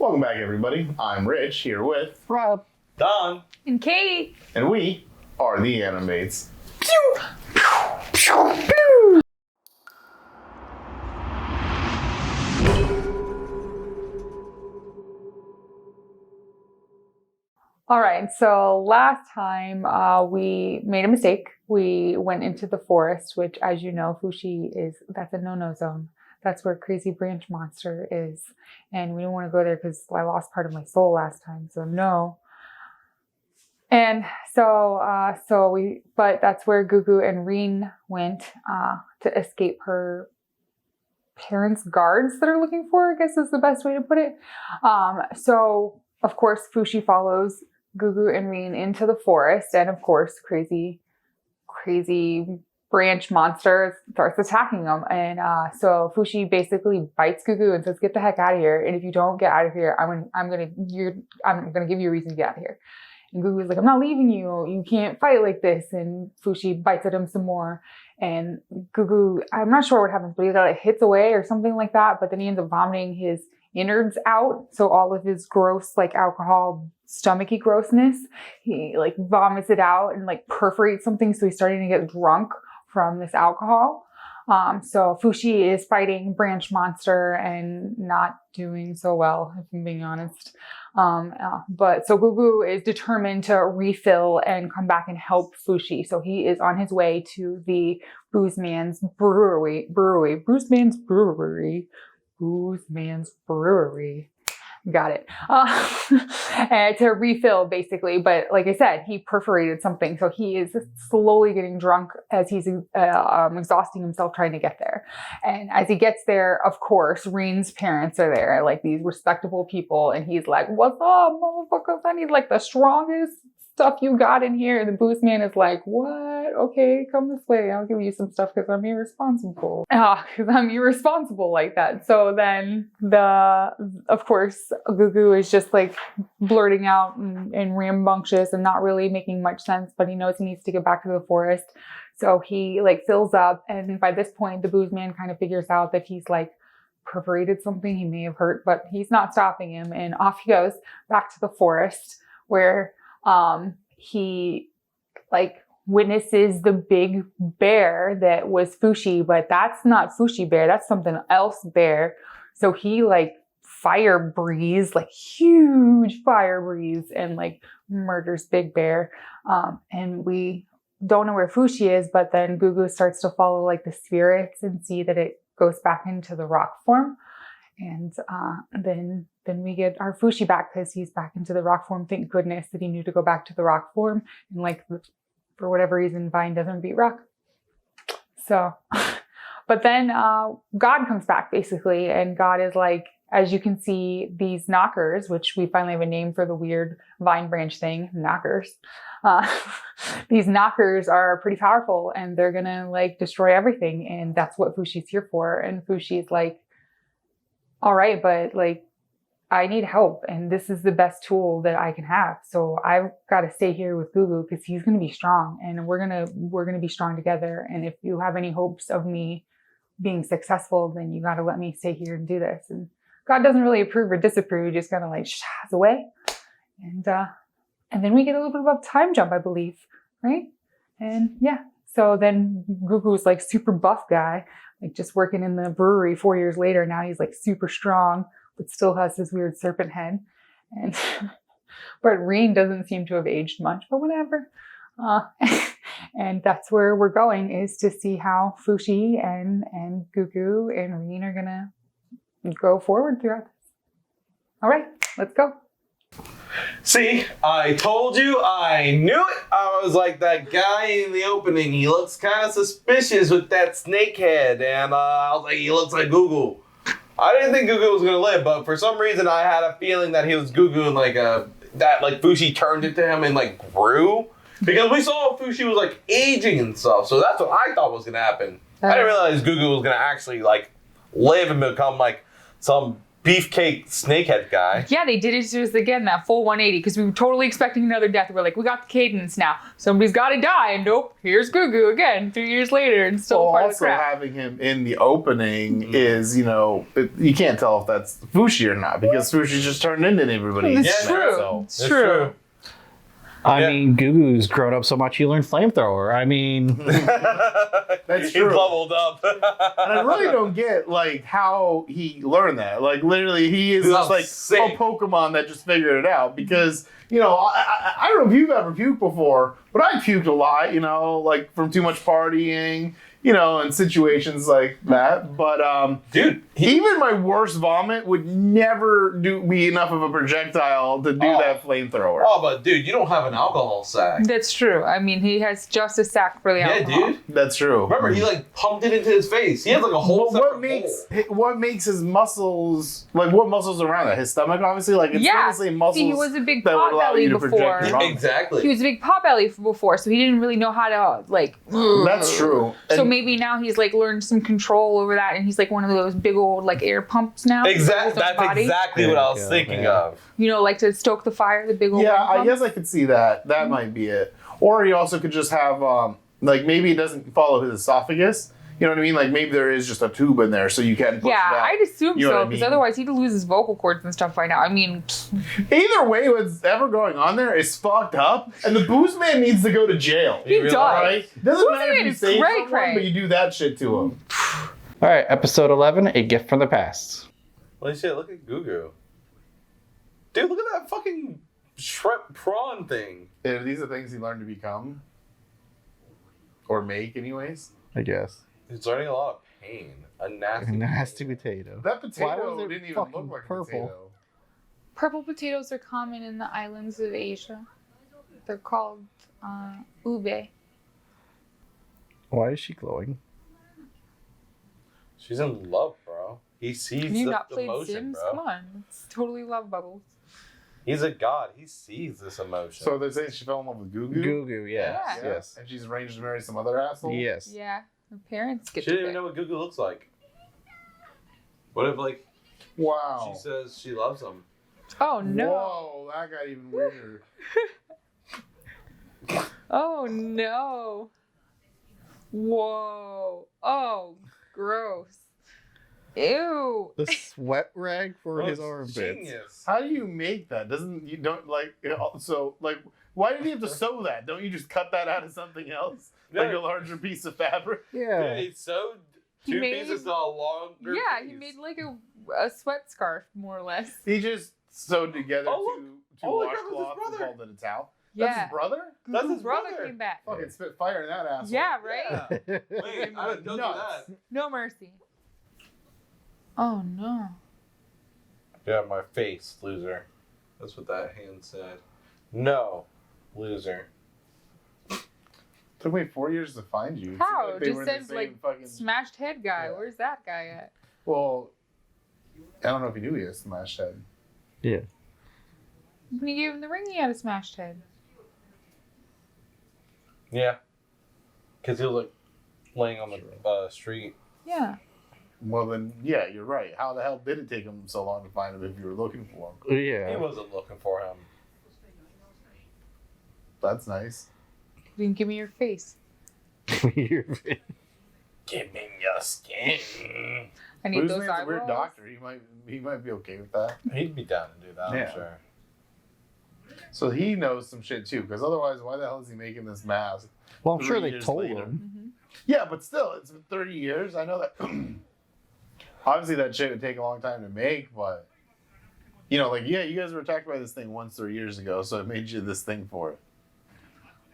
Welcome back, everybody. I'm Rich, here with Rob, Don, and Kate. and we are the Animates. Pew! All right, so last time we made a mistake. We went into the forest, which, as you know, Fushi that's a no-no zone. That's where Crazy Branch Monster is. And we didn't want to go there because I lost part of my soul last time, so no. And but that's where Gugu and Rean went to escape her parents' guards that are looking for, I guess is the best way to put it. So, of course, Fushi follows Gugu and Rean into the forest, and of course, crazy branch monster starts attacking them. And so Fushi basically bites Gugu and says, "Get the heck out of here! And if you don't get out of here, I'm gonna give you a reason to get out of here." And Gugu's like, "I'm not leaving you. You can't fight like this." And Fushi bites at him some more. And Gugu, I'm not sure what happens, but he like hits away or something like that. But then he ends up vomiting his innards out. So all of his gross, like alcohol, stomachy grossness, he like vomits it out and like perforates something. So he's starting to get drunk from this alcohol. So Fushi is fighting Branch Monster and not doing so well, if I'm being honest. But so Gugu is determined to refill and come back and help Fushi. So he is on his way to the Booze Man's Brewery. Got it. And to refill, basically. But like I said, he perforated something. So he is slowly getting drunk as he's exhausting himself trying to get there. And as he gets there, of course, Rean's parents are there, like these respectable people. And he's like, "What's up, motherfuckers? I need like the strongest stuff you got in here." And the Booze Man is like, "What? Okay, come this way. I'll give you some stuff because I'm irresponsible." Because I'm irresponsible like that. So then of course, Gugu is just like blurting out and rambunctious and not really making much sense, but he knows he needs to get back to the forest. So he like fills up. And by this point, the Booze Man kind of figures out that he's like perforated something he may have hurt, but he's not stopping him. And off he goes back to the forest where he like witnesses the big bear that was Fushi, but that's not Fushi bear, that's something else bear. So he like fire breathes, like huge fire breathes, and like murders Big Bear. And we don't know where Fushi is, but then Gugu starts to follow like the spirits and see that it goes back into the rock form. And then we get our Fushi back because he's back into the rock form. Thank goodness that he knew to go back to the rock form. And like, for whatever reason, Vine doesn't beat rock. So, but then God comes back basically. And God is like, as you can see, these Nokkers, which we finally have a name for the weird vine branch thing, Nokkers. These Nokkers are pretty powerful and they're gonna like destroy everything. And that's what Fushi's here for. And Fushi's like, "All right, but like, I need help and this is the best tool that I can have. So I've got to stay here with Gugu because he's going to be strong and we're going to be strong together. And if you have any hopes of me being successful, then you got to let me stay here and do this." And God doesn't really approve or disapprove. He just kind of like shaz away. And then we get a little bit of a time jump, I believe. Right. And yeah. So then Gugu's like super buff guy, like just working in the brewery 4 years later. Now he's like super strong, but still has this weird serpent head. And but Rean doesn't seem to have aged much, but whatever. And that's where we're going, is to see how Fushi and Gugu and Rean are gonna go forward throughout this. All right, let's go. See, I told you, I knew it. I was like, that guy in the opening, he looks kind of suspicious with that snake head. And I was like, he looks like Gugu. I didn't think Gugu was going to live, but for some reason I had a feeling that he was Gugu and like that like Fushi turned into him and like grew. Because we saw Fushi was like aging and stuff, so that's what I thought was going to happen. I didn't realize Gugu was going to actually like live and become like some beefcake snakehead guy. Yeah, they did it to us again, that full 180, because we were totally expecting another death. We're like, we got the cadence now. Somebody's got to die, and nope, here's Gugu again, 3 years later, and still part of the also crap. having him in the opening is, you can't tell if that's Fushi or not, because Fushi just turned into everybody. It's true. So. It's true. I mean, Gugu's grown up so much he learned flamethrower. I mean, That's He true. leveled up. And I really don't get how he learned that. Literally, he is just sick. a Pokemon that just figured it out. Because I don't know if you've ever puked before, but I puked a lot. From too much partying. In situations like that. But Dude, even my worst vomit would never be enough of a projectile to do that flamethrower. Oh, but dude, you don't have an alcohol sac. That's true. I mean, he has just a sack for the Yeah, alcohol. dude. That's true. Remember, he pumped it into his face. He has a whole What separate what makes his muscles what muscles around that? His stomach, obviously, it's Yeah. not the same muscles. See, he was a big that would pot allow belly you to before. project your bowl. vomit. Exactly. He was a big pot belly before, so he didn't really know how to That's true. So And maybe now he's learned some control over that, and he's one of those big old air pumps now. Exactly. His own That's body. exactly what I was Yeah, thinking yeah. of. To stoke the fire, the big old yeah, wind I pump. guess I could see that. That might be it. Or he also could just have maybe it doesn't follow his esophagus. You know what I mean? Maybe there is just a tube in there so you can push Yeah, it out. I'd assume You know so, what I because mean? otherwise he'd lose his vocal cords and stuff by now. I mean, Either way, what's ever going on there is fucked up, and the booze man needs to go to jail. he really does. Right? Doesn't Booze matter if Man you is save cray someone, cray. but you do that shit to him. all right, episode 11, A Gift from the Past. Holy shit, look at Gugu. Dude, look at that fucking shrimp prawn thing. Are these the things he learned to become? Or make, anyways? I guess. He's learning a lot of pain. A nasty. Nasty potato. That Why potato was it didn't even fucking look like a purple? potato. Purple potatoes are common in the islands of Asia. They're called ube. Why is she glowing? She's in love, bro. He sees Have you the not played emotion, Sims? bro. Come on, it's totally love bubbles. He's a god. He sees this emotion. So they're saying she fell in love with Gugu? Gugu, yes. Yeah. Yes. And she's arranged to marry some other asshole? Yes. Yeah, her parents get she to didn't even pick. know what Gugu looks like. What if, Wow. she says she loves him? Oh no! Whoa, that got even weirder. Oh no! Whoa! Oh, gross! Ew! The sweat rag for Oh, his it's armpits. genius. How do you make that? You don't why did he have to sew that? Don't you just cut that out of something else? Like Yeah. a larger piece of fabric? Yeah. Dude, he sewed He two made- pieces to a longer Yeah, piece. he made a sweat scarf, more or less. He just sewed together Oh, look. two Oh, look, that was his washcloths and brother. called it a towel. That's Yeah, his brother? That's his brother brother. came back. Fucking spit fire in that asshole. Yeah, right. Yeah. Wait, I don't do Nuts. that. No mercy. Oh no! Yeah, my face, loser. That's what that hand said. No, loser. Took me 4 years to find you. It seemed How? like they Just were in the says same fucking... smashed head guy. Yeah. Where's that guy at? Well, I don't know if you knew he had a smashed head. Yeah. When you gave him the ring, he had a smashed head. Yeah. Because he was laying on the street. Yeah. Well, then, yeah, you're right. How the hell did it take him so long to find him if you were looking for him? He Yeah. wasn't looking for him. That's nice. You didn't give me your face. Give me your skin. I need Booze those Man's a eyebrows. weird doctor. He might be okay with that. He'd be down to do that, Yeah. I'm sure. So he knows some shit too, because otherwise, why the hell is he making this mask? Well, I'm 3 sure they years told later. him. Mhm. Yeah, but still, it's been 30 years. I know that. Obviously, that shit would take a long time to make, but you guys were attacked by this thing once 3 years ago, so it made you this thing for it.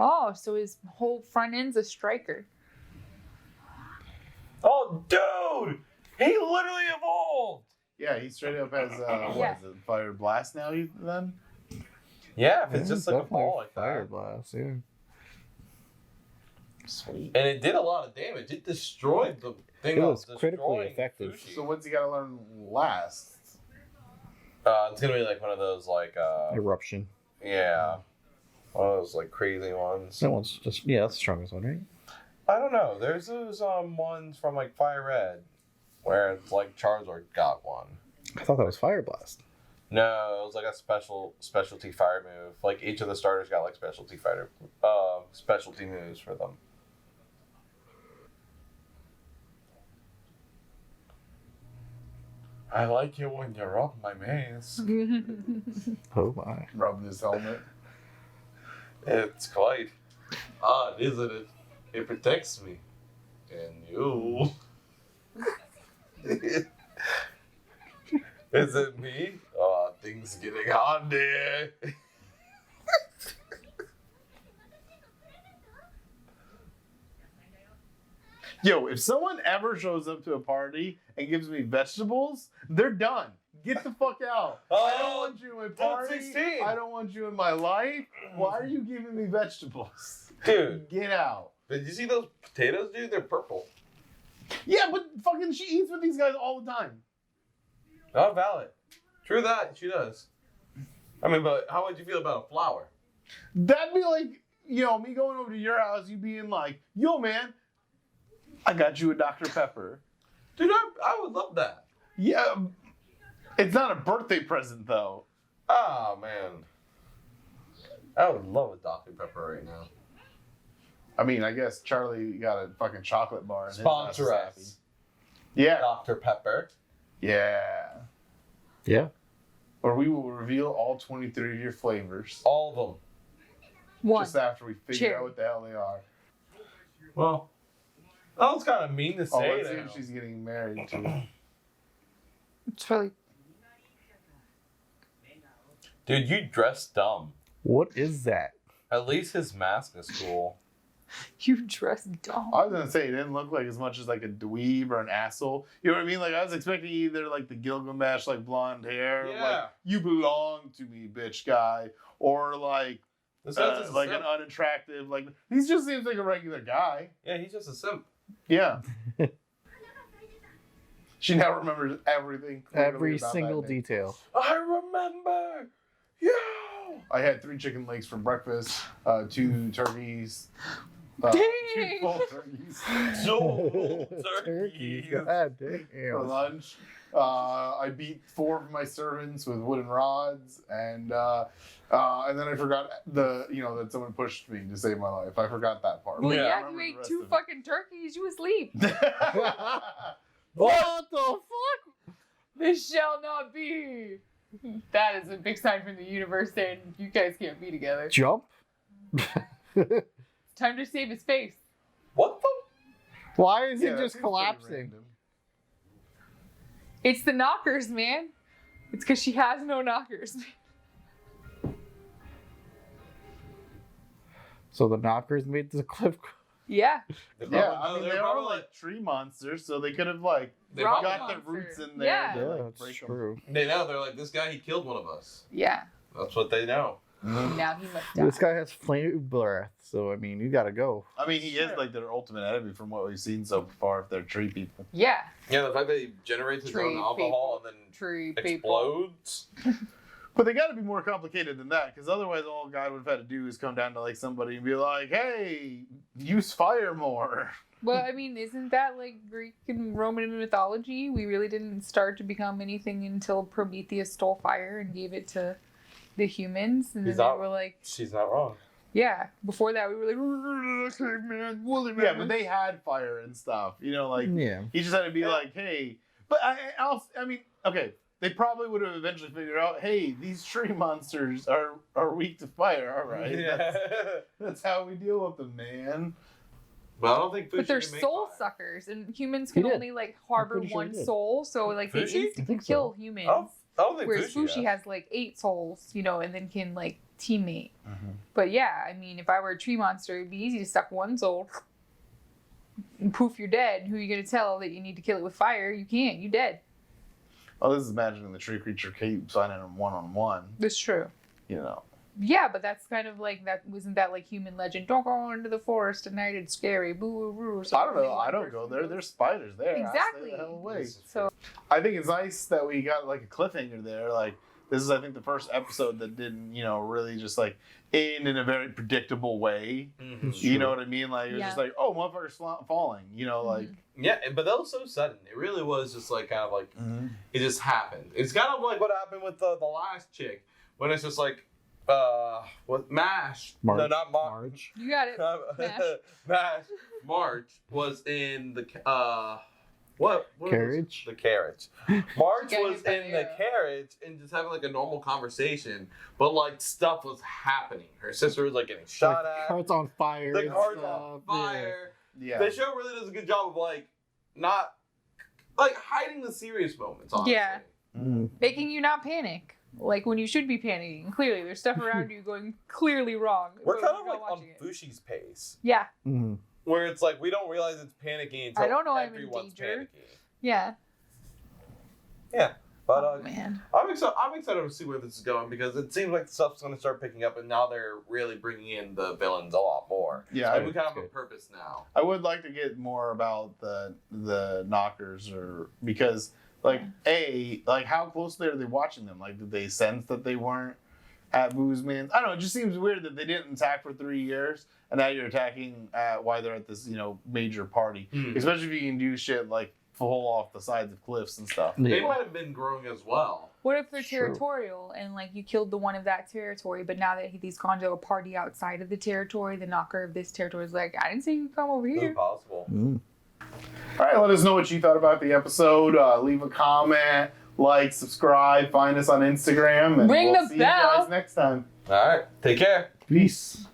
Oh, so his whole front end's a striker. Oh, dude! He literally evolved! Yeah, he straight up has Yeah. what is it, fire blast now? Then Yeah, if it's just like a definitely ball like fire that. blast, yeah. Sweet. And it did a lot of damage. It destroyed the thing. It that was critically destroying effective. Fushi. so what's he got to learn last? It's gonna be like one of those Eruption. yeah, one of those crazy ones. That one's just, yeah, that's the strongest one, right? I don't know. There's those ones from Fire Red, where it's Charizard got one. I thought that was Fire Blast. No, it was like a specialty fire move. Like each of the starters got like specialty moves for them. I like you when you rub my mask. Oh my. Rubbing his helmet. It's quite odd, isn't it? It protects me. And you. Is it me? Oh, things getting hot there. Yo, if someone ever shows up to a party and gives me vegetables, they're done. Get the fuck out. I don't want you in my party. 16. I don't want you in my life. Why are you giving me vegetables? Dude, Get out. did you see those potatoes, dude? They're purple. Yeah, but fucking she eats with these guys all the time. Not valid. True that, she does. I mean, but how would you feel about a flower? That'd be like, you know, me going over to your house, you being like, yo, man, I got you a Dr. Pepper. Dude, I would love that. Yeah, it's not a birthday present, though. Oh, man. I would love a Dr. Pepper right now. I mean, I guess Charlie got a fucking chocolate bar. And his ass Sponsor is happy. us. Yeah. Dr. Pepper. Yeah. Yeah. Or we will reveal all 23 of your flavors All of them. One. just after we figure Cherry. out what the hell they are. Well, that was kind of mean to Oh, say. let's see now. if she's getting married to. It's really. Dude, you dress dumb. What is that? At least his mask is cool. You dress dumb. I was gonna say it didn't look like as much as like a dweeb or an asshole. You know what I mean? Like I was expecting either like the Gilgamesh like blonde hair, Yeah. like you belong to me, bitch guy, or like This guy's just a like simp. an unattractive like he just seems like a regular guy. Yeah, he's just a simp. Yeah. She now remembers everything. clearly Every about single that name. detail. I remember you. I had 3 chicken legs for breakfast, 2 turkeys, 2 Dang. full turkeys So Turkeys. turkey. God for damn. lunch. I beat 4 of my servants with wooden rods, and then I forgot that someone pushed me to save my life. I forgot that part. Well, Yeah, I yeah, remember you the ate rest 2 of it. fucking turkeys. You asleep. What the fuck? This shall not be. That is a big sign from the universe saying you guys can't be together. Jump? Time to save his face. What the? Why is Yeah, it that just seems pretty collapsing? random. It's the Nokkers, man. It's because she has no Nokkers. So the Nokkers made the cliff. Yeah. Yeah, I mean they are like tree monsters, so they could have like They Rock got monster. the roots in there. Yeah. to, Yeah, like, that's break 'em. true. They know. They're like, this guy, he killed one of us. Yeah. That's what they know. Now he must die. This guy has flame breath, so I mean, you gotta go. I mean, he is like their ultimate enemy from what we've seen so far. If they're tree people, Yeah. Yeah, the fact that he generates his Tree own alcohol people. and then Tree people. explodes. but they got to be more complicated than that, because otherwise, all God would have had to do is come down to like somebody and be like, "Hey, use fire more." Well, I mean, isn't that like Greek and Roman mythology? We really didn't start to become anything until Prometheus stole fire and gave it to the humans. And then He's they not- were like, She's not wrong. yeah. Before that, we were like, caveman, woolly man. Yeah, but they had fire and stuff. You know, like Yeah. he just had to be like, "Hey," but I mean, okay. They probably would have eventually figured out, hey, these tree monsters are weak to fire. All right, Yeah. that's how we deal with them, man. But I don't think Fushi But they're can make soul fire. suckers, and humans He can did. only like harbor pretty sure one he did. soul, so like they Fushi? I instantly think so. kill humans. I don't think Whereas Fushi has like 8 souls, you know, and then can like teammate. But yeah, I mean, if I were a tree monster, it'd be easy to suck one soul and poof, you're dead. Who are you gonna tell that you need to kill it with fire? You can't. You dead. Oh, this is imagining the tree creature keeps signing them 1-on-1. That's true. You know. Yeah, but that's kind of like that. Wasn't that like human legend? Don't go into the forest at night. It's scary. Boo hoo. I don't know. I don't go there. There's spiders there. I Exactly. stay the hell away. So I think it's nice that we got like a cliffhanger there. Like this is, I think, the first episode that didn't, really just like end in a very predictable way. Mm-hmm. You know what I mean? Like, it was Yeah. just like, oh, motherfucker's falling, like. Yeah, but that was so sudden. It really was just like kind of like it just happened. It's kind of like what happened with the last chick when it's just like what Mash? March. No, not March. You got it. Mash. Mash. March was in the what Carriage? Was the carriage. March Yeah, was in the carriage and just having like a normal conversation, but like stuff was happening. Her sister was like getting shot Like, at. car's on fire. The and car's stuff, on fire. Yeah. The show really does a good job of like not like hiding the serious moments. Honestly. Yeah. Yeah. Mm. Making you not panic. Like when you should be panicking. Clearly, there's stuff around you going clearly wrong. We're but kind you're of not like on watching it. Fushi's pace, Yeah. Mm. where it's like we don't realize it's panicking until I don't know I'm in everyone's danger. panicking. Yeah. Yeah, but Oh, man. I'm excited to see where this is going because it seems like the stuff's going to start picking up, and now they're really bringing in the villains a lot more. Yeah, and we kind of have a purpose now. I would like to get more about the Nokkers, because like how closely are they watching them? Like, did they sense that they weren't at Boozman's? I don't know. It just seems weird that they didn't attack for 3 years, and now you're attacking while they're at this major party. Especially if you can do shit like fall off the sides of cliffs and stuff. They Yeah. might have been growing as well. What if they're True. territorial and like you killed the one of that territory, but now that he's gone to a party outside of the territory, the knocker of this territory is like, I didn't see you come over It's here. possible. Mm. All right, let us know what you thought about the episode. Leave a comment, like, subscribe, find us on Instagram, and Ring we'll the see bell. you guys next time. All right, take care. Peace.